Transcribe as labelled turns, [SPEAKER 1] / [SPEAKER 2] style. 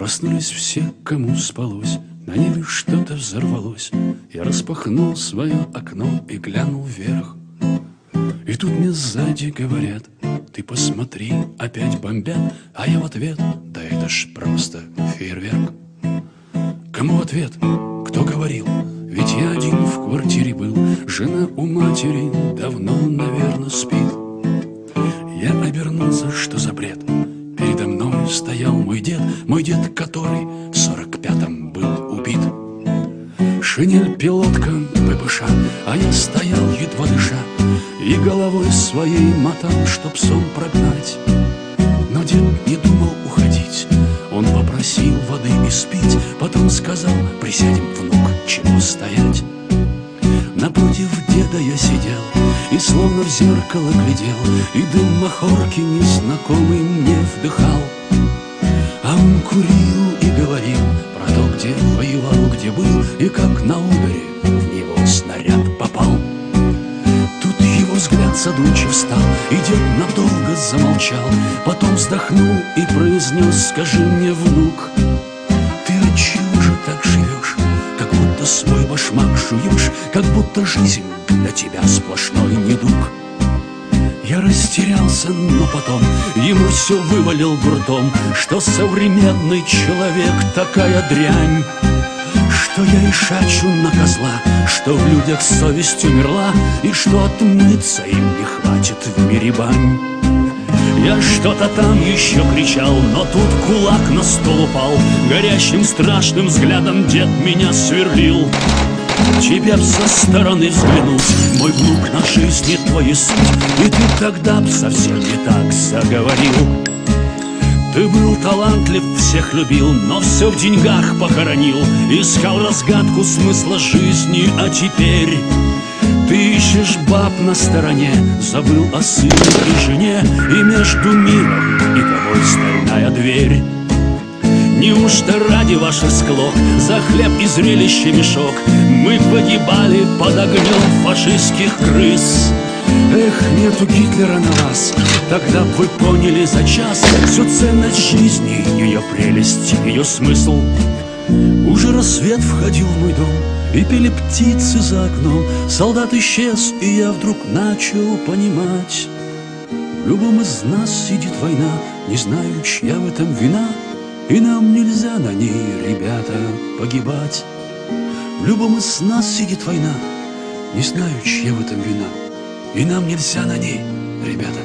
[SPEAKER 1] Проснулись все, кому спалось, на небе что-то взорвалось. Я распахнул свое окно и глянул вверх. И тут мне сзади говорят: ты посмотри, опять бомбят. А я в ответ: да это ж просто фейерверк. Кому ответ? Кто говорил? Ведь я один в квартире был. Жена у матери давно, наверное, спит. Я обернулся, что за бред? Передо мной стоял мой дед, который в 45-м был убит. Шинель пилотка ППШ, а я стоял, едва дыша, и головой своей мотал, чтоб сон прогнать. Но дед не думал уходить, он попросил воды испить, потом сказал: присядем, внук, чего стоять. Напротив деда я сидел и словно в зеркало глядел, и дым махорки незнакомый мне вдыхал. А он курил и говорил про то, где воевал, где был, и как на ударе в него снаряд попал. Тут его взгляд задумчив стал, и дед надолго замолчал, потом вздохнул и произнес: скажи мне, внук, ты отчего же так живешь, как будто свой башмак жуешь, как будто жизнь для тебя сплошной недуг. Я растерялся, но потом ему все вывалил грудом, что современный человек такая дрянь, что я и шачу на козла, что в людях совесть умерла, и что отмыться им не хватит в мире бань. Я что-то там еще кричал, но тут кулак на стол упал, горящим страшным взглядом дед меня сверлил. Тебе б со стороны взглянуть, мой внук, на жизни твоей суть, и ты тогда б совсем не так заговорил. Ты был талантлив, всех любил, но все в деньгах похоронил, искал разгадку смысла жизни, а теперь ты ищешь баб на стороне, забыл о сыне и жене, и между миром и тобой стальная дверь. Неужто ради ваших склок, за хлеб и зрелище мешок, мы погибали под огнем фашистских крыс? Эх, нету Гитлера на вас, тогда б вы поняли за час всю ценность жизни, ее прелесть, ее смысл. Уже рассвет входил в мой дом, и пели птицы за окном. Солдат исчез, и я вдруг начал понимать: в любом из нас сидит война, не знаю, чья в этом вина, и нам нельзя на ней, ребята, погибать. В любом из нас сидит война, не знаю, чья в этом вина, и нам нельзя на ней, ребята,